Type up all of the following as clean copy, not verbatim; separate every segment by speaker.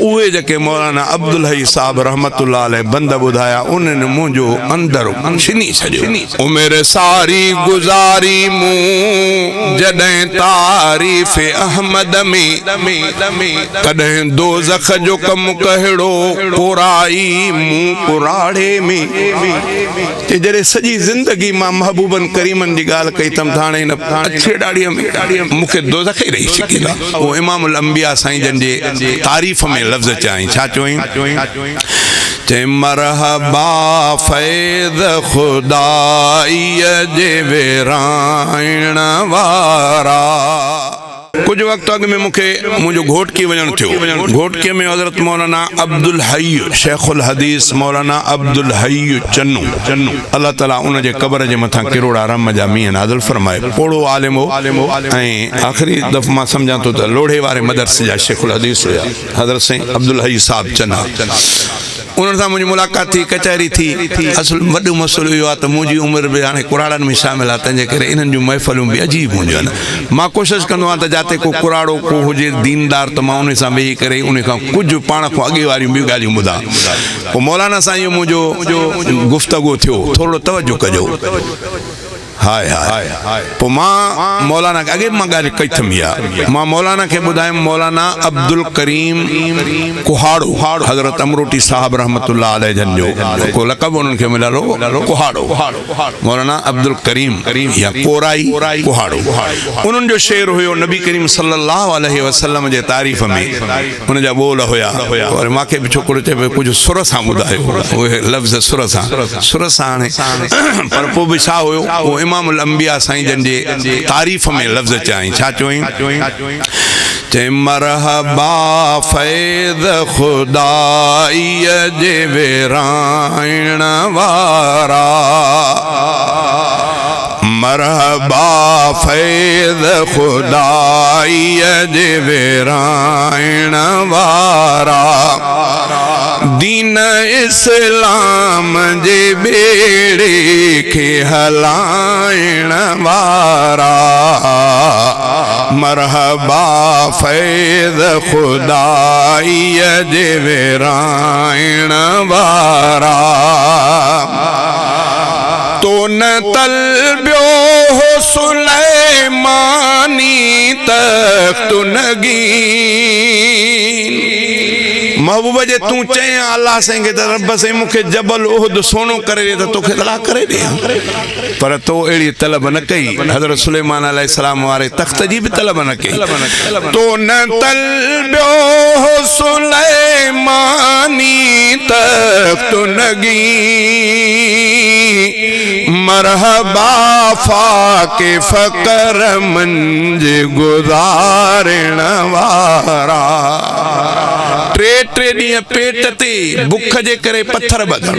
Speaker 1: उहे जेके मौलाना अब्दुल हई साहब रहमतुल्लाह अलैह बंद बुधाया उन्हनि मुंहिंजो अंदर छिनी छॾियो। मेरे सारी गुज़ारी मूं जॾहिं तारीफ़ अहमद में कॾहिं दोज़ख जो कम कहिड़ो पुराई मूं पुराड़े में। जॾहिं सॼी ज़िंदगी मां महबूबन करीमन जी ॻाल्हि कई तम थाणे हिन अछे ॾाड़ीअ में मूंखे दोज़ख ई रही शिकिला। वो इमामुल अंबिया साईं जन जे तारीफ़ में लफ़्ज़ चाई छा चोई चे मरहबा फैज़ खुदाई जे वेराइण वारा। कुछ वक्त अग में मुखे मुझो घोटकी वजन थियो। घोटके में हजरत मौलाना अब्दुल हई शेखुल हदीस मौलाना अब्दुल हई चन्नू अल्लाह ताला उन जे कब्र जे मथा किरोड़ा रम जा मींह नाज़िल फरमाए। पोड़ो आलिम हो ऐं आखिरी दफ़ मां समझां तो त लोढ़े वारे मदरसे जा शेखुल हदीस हुया हजरत साईं अब्दुल हई साहब चन्ना। उन्हनि सां मुंहिंजी मुलाक़ात थी कचहरी थी। असल वॾो मसइलो इहो आहे त मुंहिंजी उमिरि बि हाणे कुराड़नि में शामिल आहे तंहिंजे करे इन्हनि जूं महफ़िलूं बि अजीब हूंदियूं आहिनि। मां कोशिशि कंदो आहियां त जाते को कुराड़ो को हुजे दीनदार त मां उन सां वेही करे उन खां कुझु पाण खां अॻे वारियूं ॿियूं ॻाल्हियूं ॿुधां। पोइ मौलाना सां इहो मुंहिंजो गुफ़्तगू थियो थोरो तवजो कजो। हाय हाय पोइ मां मौलाना अॻे मां ॻाल्हि कई थमी आहे। मां मौलाना खे ॿुधायुमि मौलाना अब्दुल करीम कुहाड़ो हज़रत अमरोटी साहब रहमतुल्लाह अलैह जन जो को लक़ब उन्हनि खे मिलियल हो कुहाड़ो मौलाना अब्दुल करीम या कोराई कुहाड़ो। उन्हनि जो शेर हुयो नबी करीम सल्लल्लाहु अलैहि वसल्लम जे तारीफ़ में उन जा ॿोल हुया और मूंखे बि छोकिरो चए कुझु सुर सां ॿुधायो उहे लफ़्ज़ सुर सां हाणे पर पोइ बि छा हुयो इमामुल अंबिया साईं जन जे तारीफ़ में लफ़्ज़ चाई छा चोई चे मरहबा फैज़ खुदाई जे वेराइण वारा। मरहबा फैज़ खुदाई जे वेराइण वारा। दीन इस्लाम जे बेड़े के हलाइण वारा। मरहबा फैज़ खुदाई जे वेराइण वारा। तो न तलब्यो हो सुलैमानी तख्त नगीन। महबूब जे तू चए अल्लाह से रब से मुखे जबल उहद सोनो करे दे तो तोखे तलाक करे दे पर तो एड़ी तलब न कई। हजरत सुलेमान अलैहिस्सलाम वारे तख्त जी भी तलब न कई। तो न तलब्यो हो सुलैमानी तख्त नगी। मरहबा फाके फकर मंज गुजारण वारा। टे ॾींहं पेट ते बुख जे करे पत्थर बधण।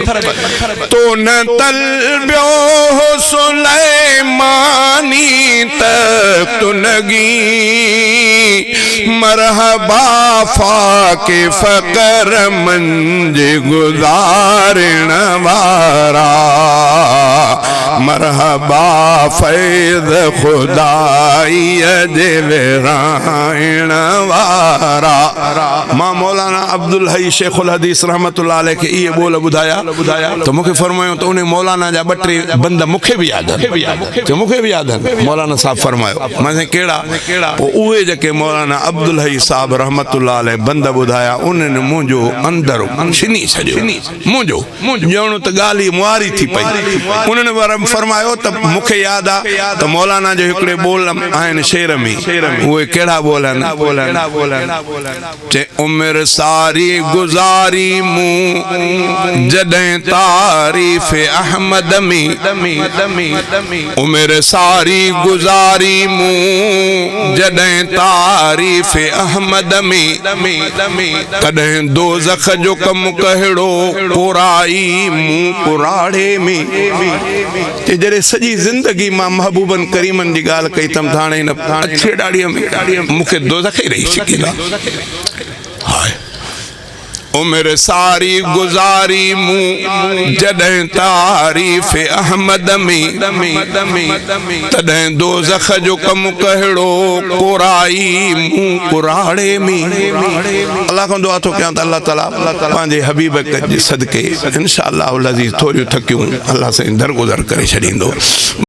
Speaker 1: तो न तलब्यो हो सुलैमानी तख्त नगी। मरहबा फाके फकर मंज गुजारण वारा। मरहबा फैज़ खुदाई जे वेराइण वारा। मां मौलाना अब्दुल हई शेखुल हदीस रहमतुल्लाह अलैह के ये बोल बुधाया तो मुखे फरमायो तो उन्हें मौलाना जा बटरे बंद मुखे भी याद जो मुखे भी याद मौलाना साहब फरमायो मैं केड़ा उहे जेके मौलाना अब्दुल हई साहब रहमतुल्लाह अलैह बंद बुधाया उन्हनि मुंहिंजो अंदर छिनी छॾियो। मुंहिंजो ॼणो त ॻाल्हि मुआरी थी पई। उन्हनि फरमायो त मुखे याद आ त मौलाना जो हिकिड़े बोल आहिनि शेर में उहे कहिड़ा बोल आहिनि उम्र सारी गुजारी मूं जॾहिं तारीफ़ अहमद में। उम्र सारी गुजारी मूं जॾहिं तारीफ़ अहमद में। कॾहिं दोज़ख जो कम कहिड़ो पुराई मूं पुराड़े में। जॾहिं सॼी ज़िंदगी मां महबूबन करीमन जी ॻाल्हि कई तम थाणे हिन अछे ॾाड़ीअ में मूंखे दोज़ख ई रही शिकिला। ओ मेरे सारी गुजारी मुँह जॾहिं तारीफ़ अहमद में तॾहिं दोज़ख जो कम कहिड़ो कुराई मुँह कुराड़े में। अल्लाह खां दुआ थो कयां त अल्लाह ताला पंहिंजे हबीब जे सदके इंशाअल्लाह अज़ीज़ थोड़ियूं थकियूं अल्लाह साईं दरगुज़र करे छॾींदो।